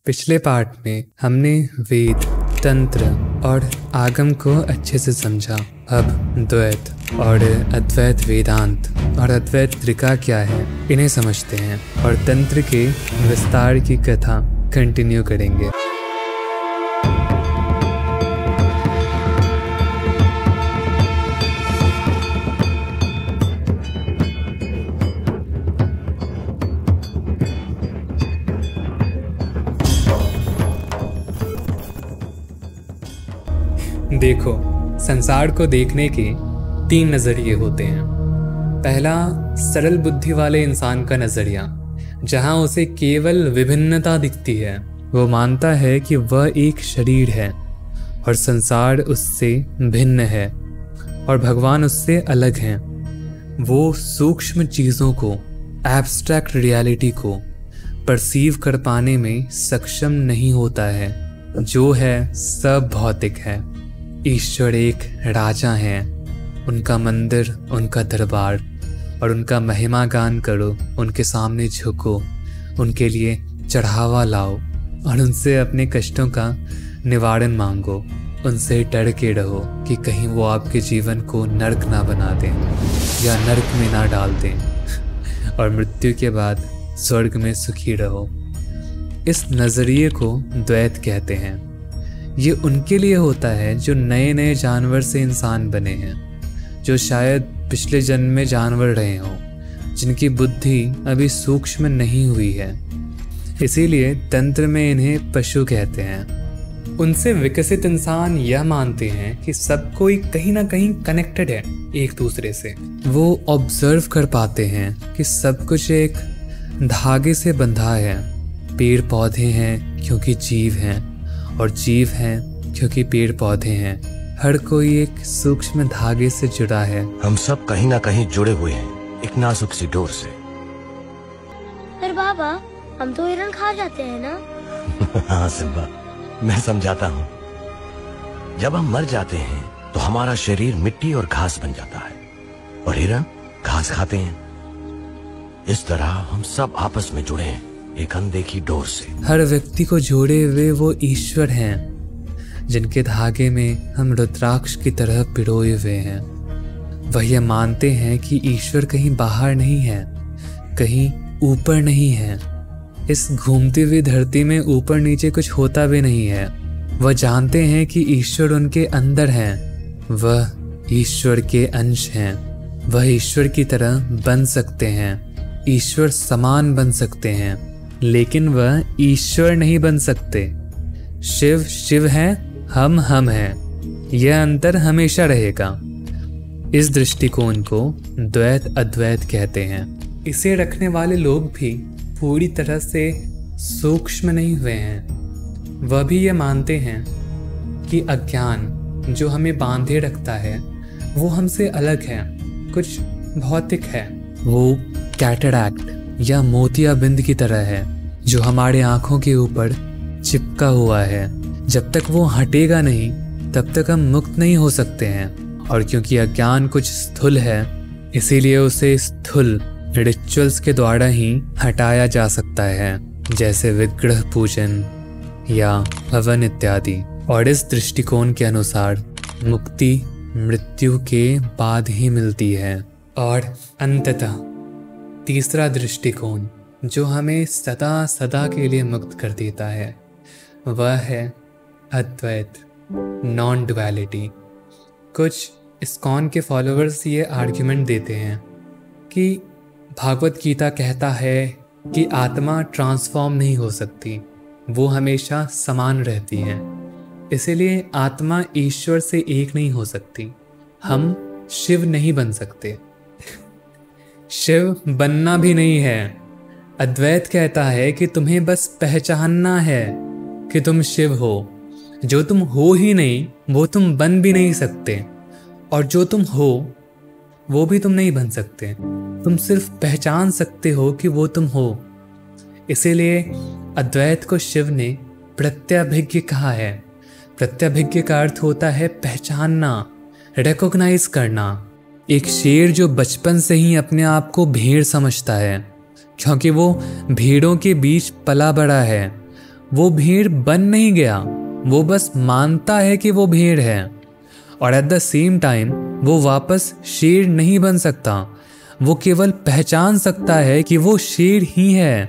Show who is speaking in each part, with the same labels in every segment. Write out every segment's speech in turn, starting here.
Speaker 1: पिछले पार्ट में हमने वेद, तंत्र और आगम को अच्छे से समझा। अब द्वैत और अद्वैत वेदांत और अद्वैत त्रिका क्या है इन्हें समझते हैं और तंत्र के विस्तार की कथा कंटिन्यू करेंगे। देखो, संसार को देखने के 3 नजरिए होते हैं। पहला, सरल बुद्धि वाले इंसान का नजरिया, जहां उसे केवल विभिन्नता दिखती है। वो मानता है कि वह एक शरीर है और संसार उससे भिन्न है और भगवान उससे अलग हैं। वो सूक्ष्म चीजों को, एब्स्ट्रैक्ट रियलिटी को परसीव कर पाने में सक्षम नहीं होता है। जो है सब भौतिक है। ईश्वर एक राजा हैं, उनका मंदिर, उनका दरबार और उनका महिमा गान करो, उनके सामने झुको, उनके लिए चढ़ावा लाओ और उनसे अपने कष्टों का निवारण मांगो। उनसे डर के रहो कि कहीं वो आपके जीवन को नर्क ना बना दें या नर्क में ना डाल दें और मृत्यु के बाद स्वर्ग में सुखी रहो। इस नज़रिए को द्वैत कहते हैं। ये उनके लिए होता है जो नए नए जानवर से इंसान बने हैं, जो शायद पिछले जन्म में जानवर रहे हों, जिनकी बुद्धि अभी सूक्ष्म नहीं हुई है। इसीलिए तंत्र में इन्हें पशु कहते हैं। उनसे विकसित इंसान यह मानते हैं कि सब कोई कहीं ना कहीं कनेक्टेड है एक दूसरे से। वो ऑब्जर्व कर पाते हैं कि सब कुछ एक धागे से बंधा है। पेड़ पौधे हैं क्योंकि जीव हैं और जीव हैं क्योंकि पेड़ पौधे हैं। हर कोई एक सूक्ष्म धागे से जुड़ा है। हम सब कहीं ना कहीं जुड़े हुए हैं एक नाजुक सी डोर से।
Speaker 2: पर बाबा, हम तो हिरण खा जाते हैं ना?
Speaker 3: हाँ सिम्बा, मैं समझाता हूँ। जब हम मर जाते हैं तो हमारा शरीर मिट्टी और घास बन जाता है और हिरण घास खाते हैं। इस तरह हम सब आपस में जुड़े हैं एक अनदेखी डोर से।
Speaker 1: हर व्यक्ति को जोड़े हुए वो ईश्वर हैं जिनके धागे में हम रुद्राक्ष की तरह पिरोए हुए हैं। वह यह मानते हैं कि ईश्वर कहीं बाहर नहीं है, कहीं ऊपर नहीं है। इस घूमती हुई धरती में ऊपर नीचे कुछ होता भी नहीं है। वह जानते हैं कि ईश्वर उनके अंदर हैं। वह ईश्वर के अंश हैं। वह ईश्वर की तरह बन सकते हैं, ईश्वर समान बन सकते हैं, लेकिन वह ईश्वर नहीं बन सकते। शिव शिव है, हम हैं। यह अंतर हमेशा रहेगा। इस दृष्टिकोण को द्वैत अद्वैत कहते हैं। इसे रखने वाले लोग भी पूरी तरह से सूक्ष्म नहीं हुए हैं। वह भी ये मानते हैं कि अज्ञान जो हमें बांधे रखता है वो हमसे अलग है, कुछ भौतिक है। वो कैटरैक्ट या मोतियाबिंद की तरह है जो हमारे आंखों के ऊपर चिपका हुआ है। जब तक वो हटेगा नहीं तब तक हम मुक्त नहीं हो सकते हैं। और क्योंकि अज्ञान कुछ स्थूल है, इसीलिए उसे स्थूल रिचुअल्स के द्वारा ही हटाया जा सकता है, जैसे विग्रह पूजन या हवन इत्यादि। और इस दृष्टिकोण के अनुसार मुक्ति मृत्यु के बाद ही मिलती है। और अंततः तीसरा दृष्टिकोण जो हमें सदा सदा के लिए मुक्त कर देता है वह है अद्वैत, नॉन डुअलिटी। कुछ इस्कॉन के फॉलोअर्स ये आर्ग्यूमेंट देते हैं कि भागवत गीता कहता है कि आत्मा ट्रांसफॉर्म नहीं हो सकती, वो हमेशा समान रहती है। इसीलिए आत्मा ईश्वर से एक नहीं हो सकती। हम शिव नहीं बन सकते, शिव बनना भी नहीं है। अद्वैत कहता है कि तुम्हें बस पहचानना है कि तुम शिव हो। जो तुम हो ही नहीं वो तुम बन भी नहीं सकते, और जो तुम हो वो भी तुम नहीं बन सकते। तुम सिर्फ पहचान सकते हो कि वो तुम हो। इसीलिए अद्वैत को शिव ने प्रत्यभिज्ञ कहा है। प्रत्यभिज्ञ का अर्थ होता है पहचानना, रिकॉग्नाइज करना। एक शेर जो बचपन से ही अपने आप को भेड़ समझता है क्योंकि वो भेड़ों के बीच पला बड़ा है, वो भेड़ बन नहीं गया, वो बस मानता है कि वो भेड़ है। और एट द सेम टाइम वो वापस शेर नहीं बन सकता, वो केवल पहचान सकता है कि वो शेर ही है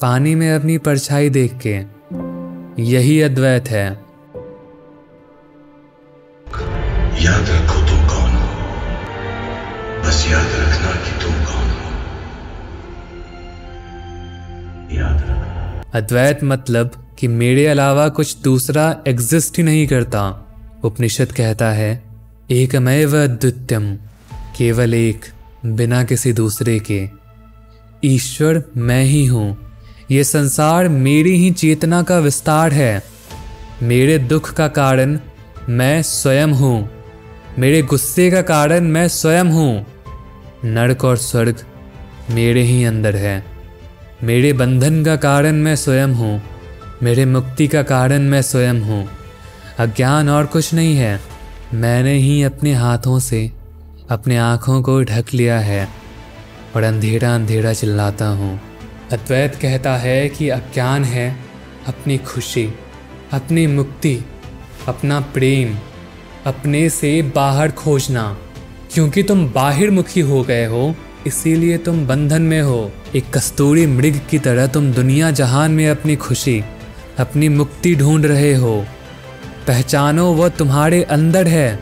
Speaker 1: पानी में अपनी परछाई देख के। यही अद्वैत है।
Speaker 4: याद रखो तुम कौन हो, बस याद रखना कि तुम कौन हो। याद रखना।
Speaker 1: अद्वैत मतलब कि मेरे अलावा कुछ दूसरा एग्जिस्ट ही नहीं करता। उपनिषद कहता है एकमेव अद्वितीयम, केवल एक, बिना किसी दूसरे के। ईश्वर मैं ही हूँ। ये संसार मेरी ही चेतना का विस्तार है। मेरे दुख का कारण मैं स्वयं हूँ। मेरे गुस्से का कारण मैं स्वयं हूँ। नरक और स्वर्ग मेरे ही अंदर है। मेरे बंधन का कारण मैं स्वयं हूँ। मेरे मुक्ति का कारण मैं स्वयं हूँ। अज्ञान और कुछ नहीं है। मैंने ही अपने हाथों से अपने आँखों को ढक लिया है और अंधेरा अंधेरा चिल्लाता हूँ। अद्वैत कहता है कि अज्ञान है अपनी खुशी, अपनी मुक्ति, अपना प्रेम, अपने से बाहर खोजना। क्योंकि तुम बाहर मुखी हो गए हो, इसीलिए तुम बंधन में हो। एक कस्तूरी मृग की तरह तुम दुनिया जहान में अपनी खुशी, अपनी मुक्ति ढूंढ रहे हो। पहचानो वह तुम्हारे अंदर है।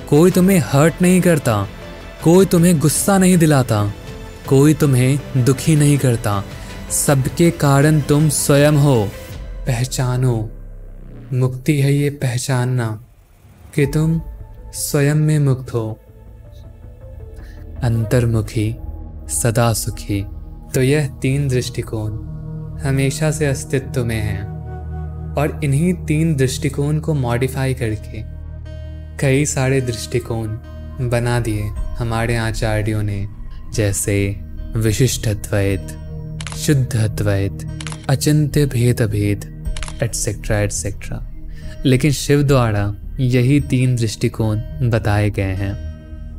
Speaker 1: कोई तुम्हें हर्ट नहीं करता, कोई तुम्हें गुस्सा नहीं दिलाता, कोई तुम्हें दुखी नहीं करता। सबके कारण तुम स्वयं हो। पहचानो, मुक्ति है ये पहचानना कि तुम स्वयं में मुक्त हो। अंतर्मुखी, सदा सुखी। तो यह 3 दृष्टिकोण हमेशा से अस्तित्व में हैं और इन्हीं 3 दृष्टिकोण को मॉडिफाई करके कई सारे दृष्टिकोण बना दिए हमारे आचार्यों ने, जैसे विशिष्ट अद्वैत, शुद्ध अद्वैत, अचिंत्य भेद अभेद, एटसेट्रा एटसेट्रा। लेकिन शिव द्वारा यही 3 दृष्टिकोण बताए गए हैं।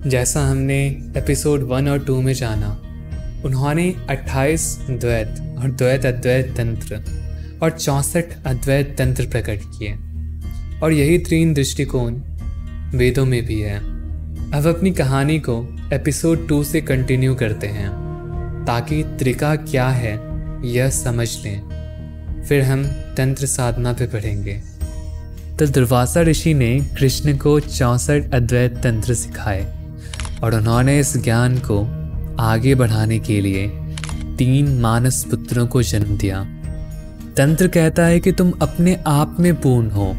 Speaker 1: जैसा हमने एपिसोड 1 और 2 में जाना, उन्होंने 28 द्वैत और द्वैत अद्वैत तंत्र और 64 अद्वैत तंत्र प्रकट किए और यही 3 दृष्टिकोण वेदों में भी है। अब अपनी कहानी को एपिसोड 2 से कंटिन्यू करते हैं ताकि त्रिका क्या है यह समझ लें। फिर हम तंत्र साधना पे पढ़ेंगे। तो दुर्वासा ऋषि ने कृष्ण को 64 अद्वैत तंत्र सिखाए और उन्होंने इस ज्ञान को आगे बढ़ाने के लिए 3 मानस पुत्रों को जन्म दिया। तंत्र कहता है कि तुम अपने आप में पूर्ण हो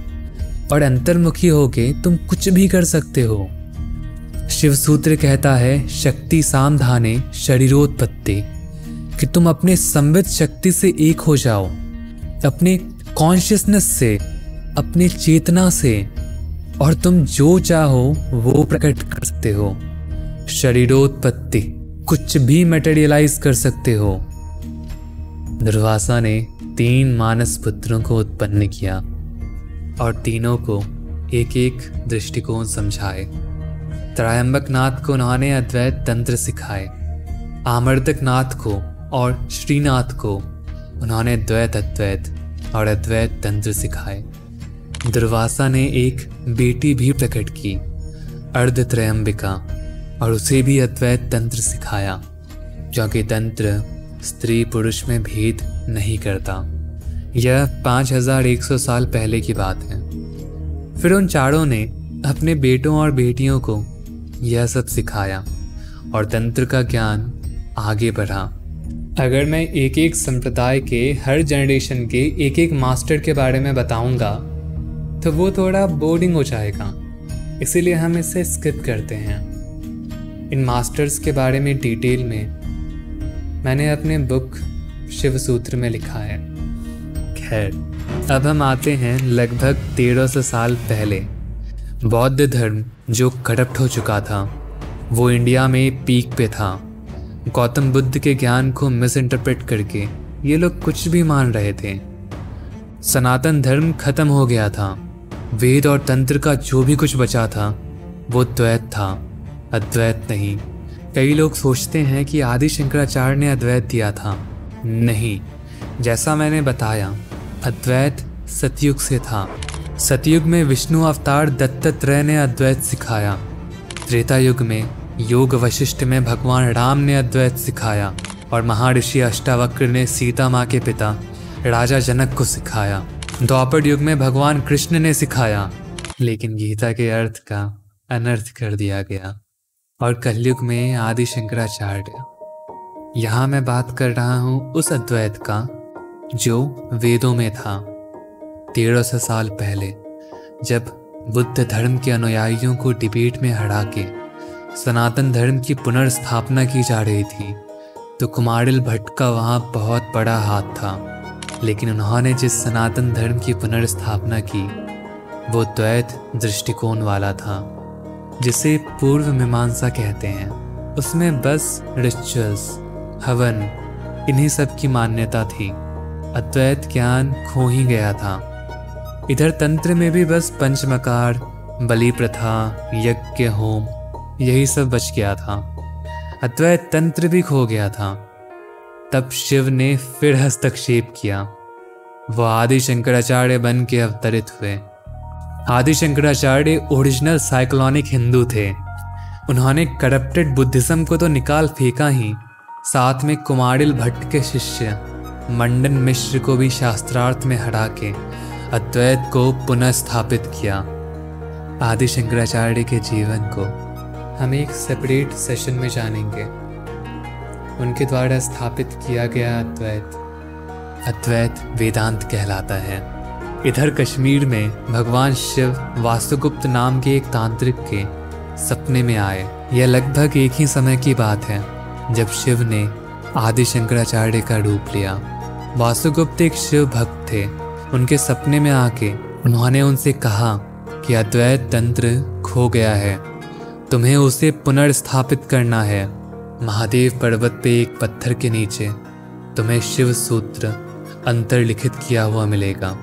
Speaker 1: और अंतर्मुखी होके तुम कुछ भी कर सकते हो। शिव सूत्र कहता है शक्ति सामधाने शरीरोत्पत्ति, कि तुम अपने संवित शक्ति से एक हो जाओ, अपने कॉन्शियसनेस से, अपने चेतना से, और तुम जो चाहो वो प्रकट कर सकते हो। शरीरोत्पत्ति, कुछ भी मटेरियलाइज कर सकते हो। दुर्वासा ने 3 मानस पुत्रों को उत्पन्न किया और तीनों को एक एक दृष्टिकोण समझाए। त्रयंबक नाथ को उन्होंने अद्वैत तंत्र सिखाए, आमर्दक नाथ को और श्रीनाथ को उन्होंने द्वैत अद्वैत और अद्वैत तंत्र सिखाए। दुर्वासा ने एक बेटी भी प्रकट की, अर्धत्रयंबिका, और उसे भी अद्वैत तंत्र सिखाया, क्योंकि तंत्र स्त्री पुरुष में भेद नहीं करता। यह 5100 साल पहले की बात है। फिर उन चारों ने अपने बेटों और बेटियों को यह सब सिखाया और तंत्र का ज्ञान आगे बढ़ा। अगर मैं एक एक संप्रदाय के हर जनरेशन के एक एक मास्टर के बारे में बताऊंगा तो वो थोड़ा बोरिंग हो जाएगा, इसीलिए हम इसे स्किप करते हैं। इन मास्टर्स के बारे में डिटेल में मैंने अपने बुक शिव सूत्र में लिखा है। खैर, अब हम आते हैं लगभग 1300 साल पहले। बौद्ध धर्म जो करप्ट हो चुका था, वो इंडिया में पीक पे था। गौतम बुद्ध के ज्ञान को मिस इंटरप्रेट करके ये लोग कुछ भी मान रहे थे। सनातन धर्म खत्म हो गया था। वेद और तंत्र का जो भी कुछ बचा था वो द्वैत था, अद्वैत नहीं। कई लोग सोचते हैं कि आदि शंकराचार्य ने अद्वैत दिया था। नहीं, जैसा मैंने बताया, अद्वैत सतयुग से था। सतयुग में विष्णु अवतार दत्तात्रेय ने अद्वैत सिखाया। त्रेता युग में योग वशिष्ठ में भगवान राम ने अद्वैत सिखाया और महर्षि अष्टावक्र ने सीता माँ के पिता राजा जनक को सिखाया। द्वापर युग में भगवान कृष्ण ने सिखाया, लेकिन गीता के अर्थ का अनर्थ कर दिया गया। और कलयुग में आदि शंकराचार्य। यहाँ मैं बात कर रहा हूँ उस अद्वैत का जो वेदों में था। 1300 साल पहले जब बुद्ध धर्म के अनुयायियों को डिबेट में हरा के सनातन धर्म की पुनर्स्थापना की जा रही थी, तो कुमारिल भट्ट का वहाँ बहुत बड़ा हाथ था। लेकिन उन्होंने जिस सनातन धर्म की पुनर्स्थापना की वो द्वैत दृष्टिकोण वाला था, जिसे पूर्व मीमांसा कहते हैं। उसमें बस रिचुअल्स, हवन, इन्हीं सब की मान्यता थी। अद्वैत ज्ञान खो ही गया था। इधर तंत्र में भी बस पंचमकार, बलि प्रथा, यज्ञ, होम, यही सब बच गया था। अद्वैत तंत्र भी खो गया था। तब शिव ने फिर हस्तक्षेप किया। वो आदि शंकराचार्य बन के अवतरित हुए। आदि शंकराचार्य ओरिजिनल साइक्लोनिक हिंदू थे। उन्होंने करप्टेड बुद्धिज्म को तो निकाल फेंका ही, साथ में कुमारिल भट्ट के शिष्य मंडन मिश्र को भी शास्त्रार्थ में हरा के अद्वैत को पुनः स्थापित किया। आदि शंकराचार्य के जीवन को हम एक सेपरेट सेशन में जानेंगे। उनके द्वारा स्थापित किया गया अद्वैत वेदांत कहलाता है। इधर कश्मीर में भगवान शिव वासुगुप्त नाम के एक तांत्रिक के सपने में आए। यह लगभग एक ही समय की बात है जब शिव ने आदि शंकराचार्य का रूप लिया। वासुगुप्त एक शिव भक्त थे। उनके सपने में आके उन्होंने उनसे कहा कि अद्वैत तंत्र खो गया है, तुम्हें उसे पुनर्स्थापित करना है। महादेव पर्वत पे एक पत्थर के नीचे तुम्हें शिव सूत्र अंतर्लिखित किया हुआ मिलेगा।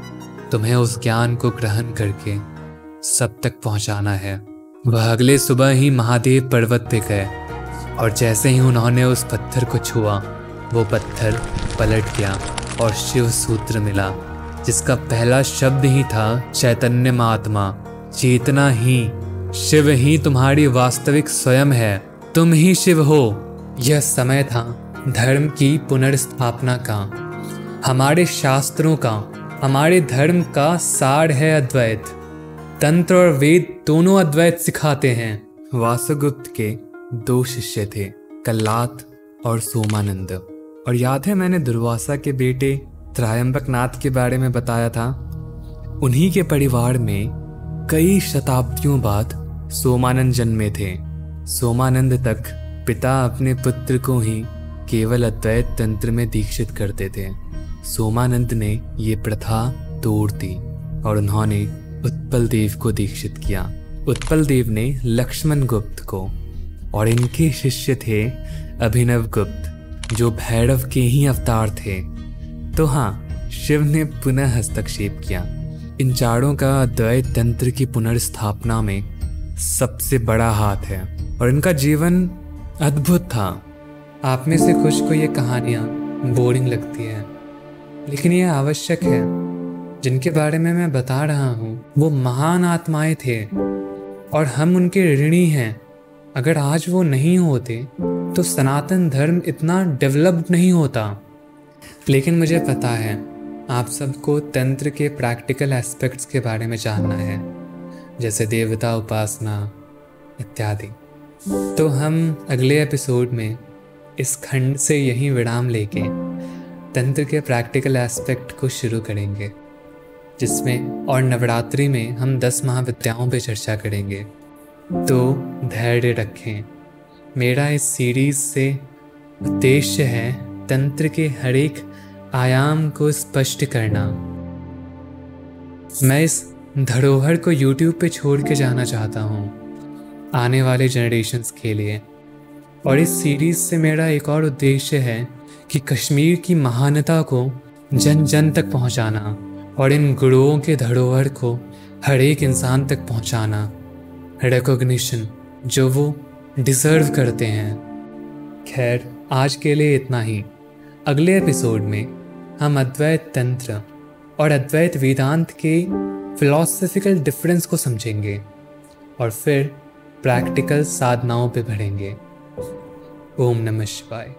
Speaker 1: तुम्हें उस ज्ञान को ग्रहण करके सब तक पहुंचाना है। वह अगले सुबह ही महादेव पर्वत पे गए और जैसे ही उन्होंने उस पत्थर को छुआ, वो पत्थर पलट गया और शिव सूत्र मिला, जिसका पहला शब्द ही था चैतन्य महात्मा। चेतना ही, शिव ही तुम्हारी वास्तविक स्वयं है, तुम ही शिव हो। यह समय था धर्म की पुनर्स्थापना का, हमारे शास्त्रों का, हमारे धर्म का सार है अद्वैत। तंत्र और वेद दोनों अद्वैत सिखाते हैं। वासुगुप्त के 2 शिष्य थे, कल्लात और सोमानंद। और याद है मैंने दुर्वासा के बेटे त्रयंबकनाथ के बारे में बताया था। उन्हीं के परिवार में कई शताब्दियों बाद सोमानंद जन्मे थे। सोमानंद तक पिता अपने पुत्र को ही केवल अद्वैत तंत्र में दीक्षित करते थे। सोमानंद ने ये प्रथा तोड़ दी और उन्होंने उत्पल देव को दीक्षित किया। उत्पल देव ने लक्ष्मण गुप्त को, और इनके शिष्य थे अभिनव गुप्त, जो भैरव के ही अवतार थे। तो हाँ, शिव ने पुनः हस्तक्षेप किया। इन चारों का अद्वैत तंत्र की पुनर्स्थापना में सबसे बड़ा हाथ है और इनका जीवन अद्भुत था। आप में से कुछ को ये कहानियाँ बोरिंग लगती हैं, लेकिन ये आवश्यक है। जिनके बारे में मैं बता रहा हूँ वो महान आत्माएं थे और हम उनके ऋणी हैं। अगर आज वो नहीं होते तो सनातन धर्म इतना डेवलप्ड नहीं होता। लेकिन मुझे पता है आप सबको तंत्र के प्रैक्टिकल एस्पेक्ट्स के बारे में जानना है, जैसे देवता उपासना इत्यादि। तो हम अगले एपिसोड में इस खंड से यहीं विराम लेके तंत्र के प्रैक्टिकल एस्पेक्ट को शुरू करेंगे, जिसमें और नवरात्रि में हम 10 महाविद्याओं पे चर्चा करेंगे। तो धैर्य रखें। मेरा इस सीरीज से उद्देश्य है तंत्र के हर एक आयाम को स्पष्ट करना। मैं इस धरोहर को YouTube पे छोड़ के जाना चाहता हूँ आने वाले जनरेशन्स के लिए। और इस सीरीज से मेरा एक और उद्देश्य है कि कश्मीर की महानता को जन जन तक पहुँचाना और इन गुरुओं के धरोहर को हर एक इंसान तक पहुँचाना, रिकॉग्निशन जो वो डिज़र्व करते हैं। खैर, आज के लिए इतना ही। अगले एपिसोड में हम अद्वैत तंत्र और अद्वैत वेदांत के फिलॉसफिकल डिफरेंस को समझेंगे और फिर प्रैक्टिकल साधनाओं पे बढ़ेंगे। ओम नमः शिवाय।